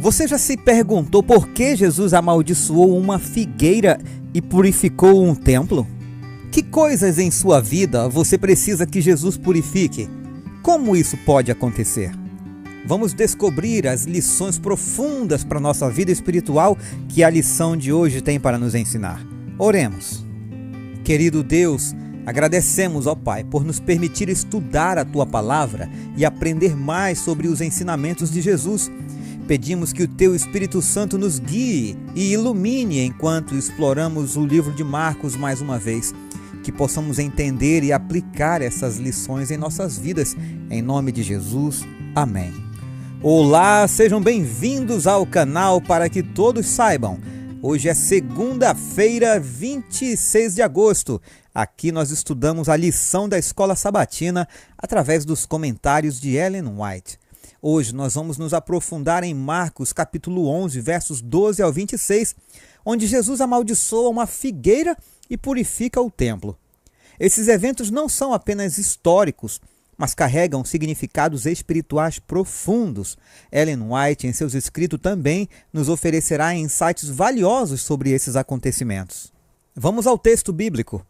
Você já se perguntou por que Jesus amaldiçoou uma figueira e purificou um templo? Que coisas em sua vida você precisa que Jesus purifique? Como isso pode acontecer? Vamos descobrir as lições profundas para a nossa vida espiritual que a lição de hoje tem para nos ensinar. Oremos. Querido Deus, agradecemos, ó Pai, por nos permitir estudar a Tua Palavra e aprender mais sobre os ensinamentos de Jesus. Pedimos que o Teu Espírito Santo nos guie e ilumine enquanto exploramos o livro de Marcos mais uma vez. Que possamos entender e aplicar essas lições em nossas vidas. Em nome de Jesus. Amém. Olá, sejam bem-vindos ao canal Para Que Todos Saibam. Hoje é segunda-feira, 26 de agosto. Aqui nós estudamos a lição da Escola Sabatina através dos comentários de Ellen White. Hoje nós vamos nos aprofundar em Marcos capítulo 11, versos 12 ao 26, onde Jesus amaldiçoa uma figueira e purifica o templo. Esses eventos não são apenas históricos, mas carregam significados espirituais profundos. Ellen White, em seus escritos, também nos oferecerá insights valiosos sobre esses acontecimentos. Vamos ao texto bíblico.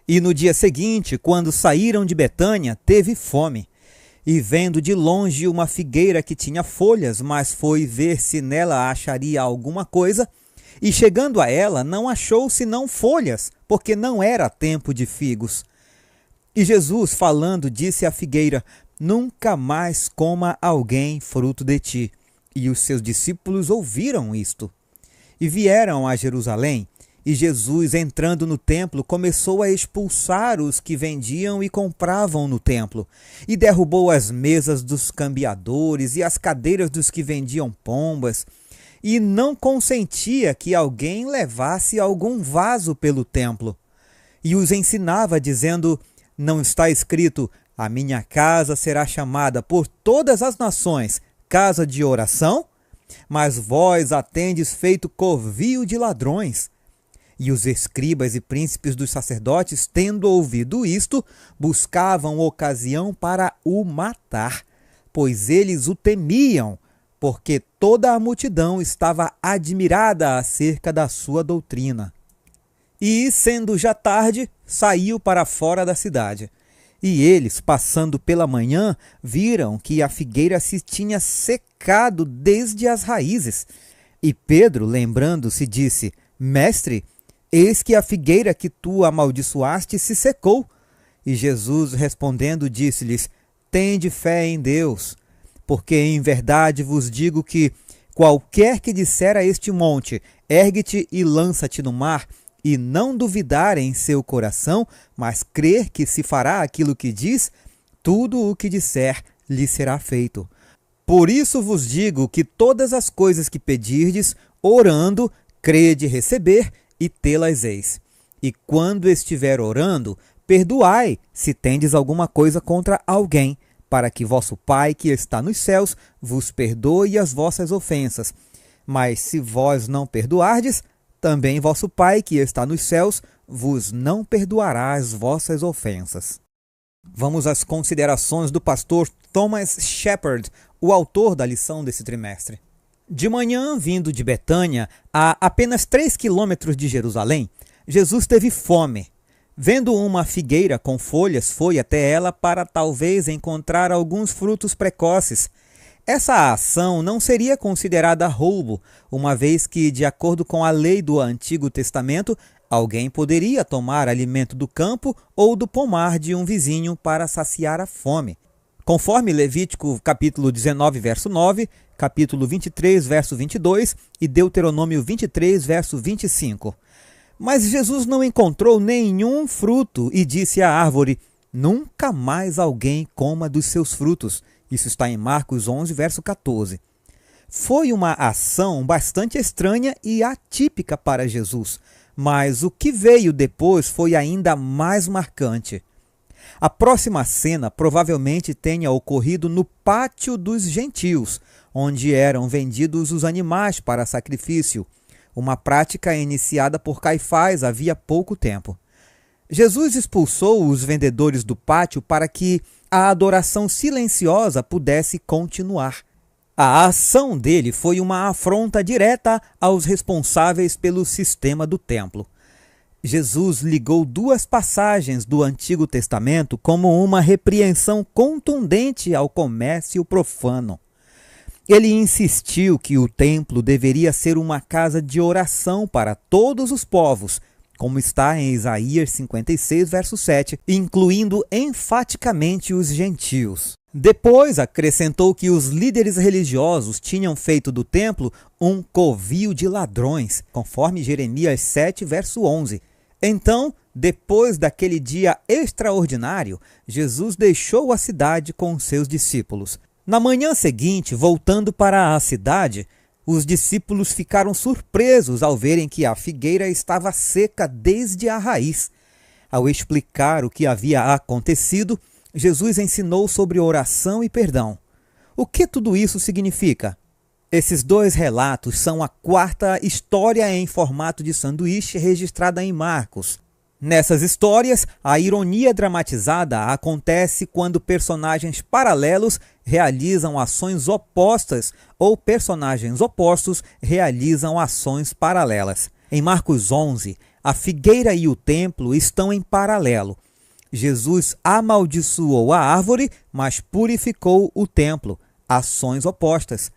E no dia seguinte, quando saíram de Betânia, teve fome. E vendo de longe uma figueira que tinha folhas, mas foi ver se nela acharia alguma coisa, e chegando a ela, não achou senão folhas, porque não era tempo de figos. E Jesus, falando, disse à figueira: nunca mais coma alguém fruto de ti. E os seus discípulos ouviram isto. E vieram a Jerusalém, e Jesus, entrando no templo, começou a expulsar os que vendiam e compravam no templo, e derrubou as mesas dos cambiadores e as cadeiras dos que vendiam pombas, e não consentia que alguém levasse algum vaso pelo templo. E os ensinava, dizendo: não está escrito, a minha casa será chamada por todas as nações casa de oração? Mas vós a tendes feito covil de ladrões. E os escribas e príncipes dos sacerdotes, tendo ouvido isto, buscavam ocasião para o matar, pois eles o temiam, porque toda a multidão estava admirada acerca da sua doutrina. E, sendo já tarde, saiu para fora da cidade. E eles, passando pela manhã, viram que a figueira se tinha secado desde as raízes. E Pedro, lembrando-se, disse: Mestre, eis que a figueira que tu amaldiçoaste se secou. E Jesus, respondendo, disse-lhes: tende fé em Deus, porque em verdade vos digo que qualquer que disser a este monte: ergue-te e lança-te no mar, e não duvidar em seu coração, mas crer que se fará aquilo que diz, tudo o que disser lhe será feito. Por isso vos digo que todas as coisas que pedirdes, orando, crede receber, e tê-las eis. E quando estiver orando, perdoai, se tendes alguma coisa contra alguém, para que vosso Pai, que está nos céus, vos perdoe as vossas ofensas. Mas se vós não perdoardes, também vosso Pai, que está nos céus, vos não perdoará as vossas ofensas. Vamos às considerações do pastor Thomas Shepard, o autor da lição desse trimestre. De manhã, vindo de Betânia, a apenas 3 quilômetros de Jerusalém, Jesus teve fome. Vendo uma figueira com folhas, foi até ela para talvez encontrar alguns frutos precoces. Essa ação não seria considerada roubo, uma vez que, de acordo com a lei do Antigo Testamento, alguém poderia tomar alimento do campo ou do pomar de um vizinho para saciar a fome. Conforme Levítico capítulo 19, verso 9, capítulo 23, verso 22 e Deuteronômio 23, verso 25. Mas Jesus não encontrou nenhum fruto e disse à árvore: nunca mais alguém coma dos seus frutos. Isso está em Marcos 11, verso 14. Foi uma ação bastante estranha e atípica para Jesus, mas o que veio depois foi ainda mais marcante. A próxima cena provavelmente tenha ocorrido no pátio dos gentios, onde eram vendidos os animais para sacrifício, uma prática iniciada por Caifás havia pouco tempo. Jesus expulsou os vendedores do pátio para que a adoração silenciosa pudesse continuar. A ação dele foi uma afronta direta aos responsáveis pelo sistema do templo. Jesus ligou duas passagens do Antigo Testamento como uma repreensão contundente ao comércio profano. Ele insistiu que o templo deveria ser uma casa de oração para todos os povos, como está em Isaías 56, verso 7, incluindo enfaticamente os gentios. Depois acrescentou que os líderes religiosos tinham feito do templo um covil de ladrões, conforme Jeremias 7, verso 11. Então, depois daquele dia extraordinário, Jesus deixou a cidade com seus discípulos. Na manhã seguinte, voltando para a cidade, os discípulos ficaram surpresos ao verem que a figueira estava seca desde a raiz. Ao explicar o que havia acontecido, Jesus ensinou sobre oração e perdão. O que tudo isso significa? Esses dois relatos são a quarta história em formato de sanduíche registrada em Marcos. Nessas histórias, a ironia dramatizada acontece quando personagens paralelos realizam ações opostas ou personagens opostos realizam ações paralelas. Em Marcos 11, a figueira e o templo estão em paralelo. Jesus amaldiçoou a árvore, mas purificou o templo. Ações opostas.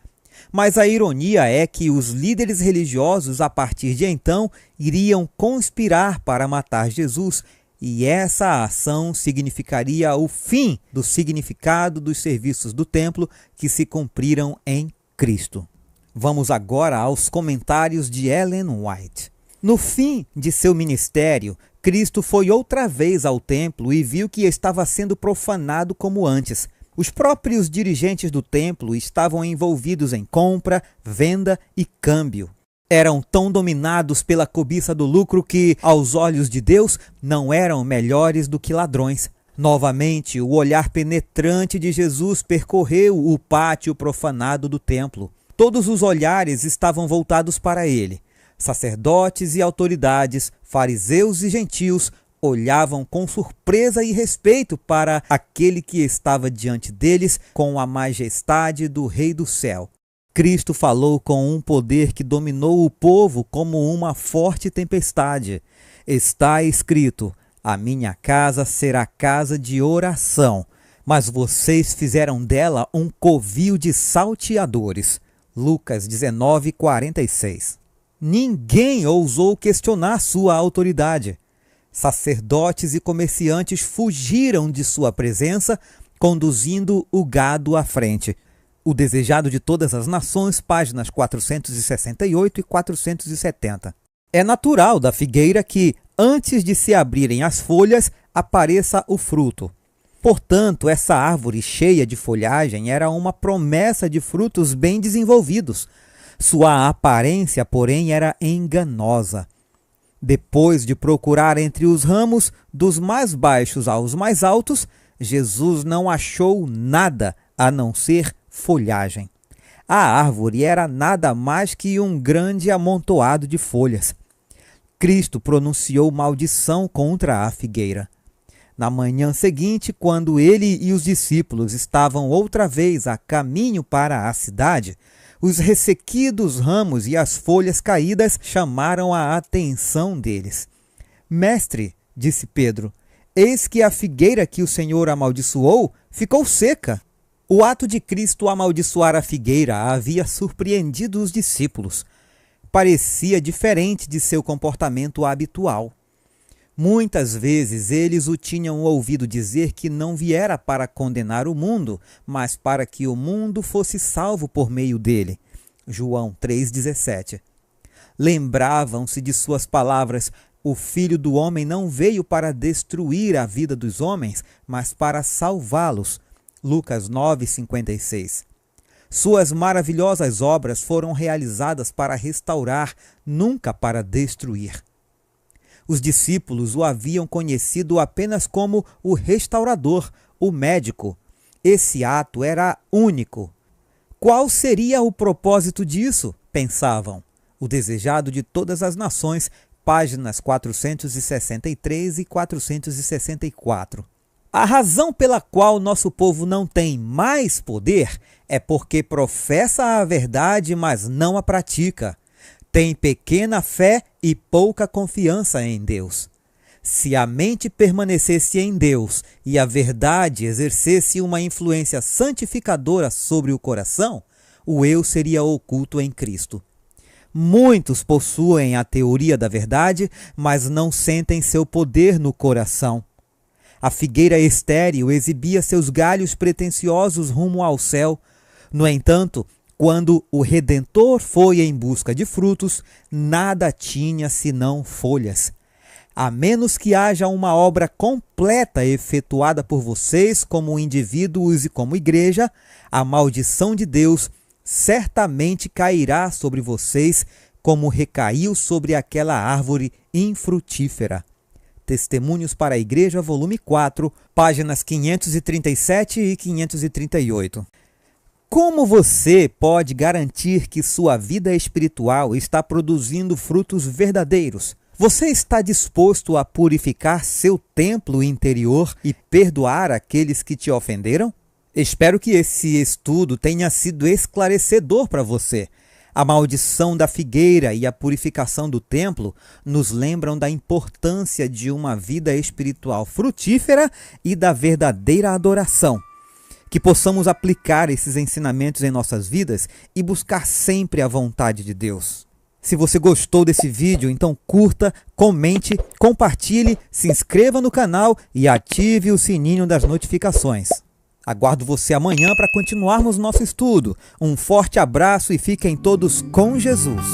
Mas a ironia é que os líderes religiosos, a partir de então, iriam conspirar para matar Jesus, e essa ação significaria o fim do significado dos serviços do templo que se cumpriram em Cristo. Vamos agora aos comentários de Ellen White. No fim de seu ministério, Cristo foi outra vez ao templo e viu que estava sendo profanado como antes. Os próprios dirigentes do templo estavam envolvidos em compra, venda e câmbio. Eram tão dominados pela cobiça do lucro que, aos olhos de Deus, não eram melhores do que ladrões. Novamente, o olhar penetrante de Jesus percorreu o pátio profanado do templo. Todos os olhares estavam voltados para ele. Sacerdotes e autoridades, fariseus e gentios, olhavam com surpresa e respeito para aquele que estava diante deles com a majestade do Rei do Céu. Cristo falou com um poder que dominou o povo como uma forte tempestade. Está escrito: a minha casa será casa de oração, mas vocês fizeram dela um covil de salteadores. Lucas 19:46. Ninguém ousou questionar sua autoridade. Sacerdotes e comerciantes fugiram de sua presença, conduzindo o gado à frente. O Desejado de Todas as Nações, páginas 468 e 470. É natural da figueira que, antes de se abrirem as folhas, apareça o fruto. Portanto, essa árvore cheia de folhagem era uma promessa de frutos bem desenvolvidos. Sua aparência, porém, era enganosa. Depois de procurar entre os ramos, dos mais baixos aos mais altos, Jesus não achou nada a não ser folhagem. A árvore era nada mais que um grande amontoado de folhas. Cristo pronunciou maldição contra a figueira. Na manhã seguinte, quando ele e os discípulos estavam outra vez a caminho para a cidade, os ressequidos ramos e as folhas caídas chamaram a atenção deles. Mestre, disse Pedro, eis que a figueira que o Senhor amaldiçoou ficou seca. O ato de Cristo amaldiçoar a figueira havia surpreendido os discípulos. Parecia diferente de seu comportamento habitual. Muitas vezes eles o tinham ouvido dizer que não viera para condenar o mundo, mas para que o mundo fosse salvo por meio dele. João 3,17. Lembravam-se de suas palavras: o Filho do Homem não veio para destruir a vida dos homens, mas para salvá-los. Lucas 9,56. Suas maravilhosas obras foram realizadas para restaurar, nunca para destruir. Os discípulos o haviam conhecido apenas como o restaurador, o médico. Esse ato era único. Qual seria o propósito disso? Pensavam. O Desejado de Todas as Nações, páginas 463 e 464. A razão pela qual nosso povo não tem mais poder é porque professa a verdade, mas não a pratica. Tem pequena fé e pouca confiança em Deus. Se a mente permanecesse em Deus e a verdade exercesse uma influência santificadora sobre o coração, o eu seria oculto em Cristo. Muitos possuem a teoria da verdade, mas não sentem seu poder no coração. A figueira estéril exibia seus galhos pretensiosos rumo ao céu. No entanto, quando o Redentor foi em busca de frutos, nada tinha senão folhas. A menos que haja uma obra completa efetuada por vocês como indivíduos e como igreja, a maldição de Deus certamente cairá sobre vocês como recaiu sobre aquela árvore infrutífera. Testemunhos para a Igreja, volume 4, páginas 537 e 538. Como você pode garantir que sua vida espiritual está produzindo frutos verdadeiros? Você está disposto a purificar seu templo interior e perdoar aqueles que te ofenderam? Espero que esse estudo tenha sido esclarecedor para você. A maldição da figueira e a purificação do templo nos lembram da importância de uma vida espiritual frutífera e da verdadeira adoração. Que possamos aplicar esses ensinamentos em nossas vidas e buscar sempre a vontade de Deus. Se você gostou desse vídeo, então curta, comente, compartilhe, se inscreva no canal e ative o sininho das notificações. Aguardo você amanhã para continuarmos nosso estudo. Um forte abraço e fiquem todos com Jesus.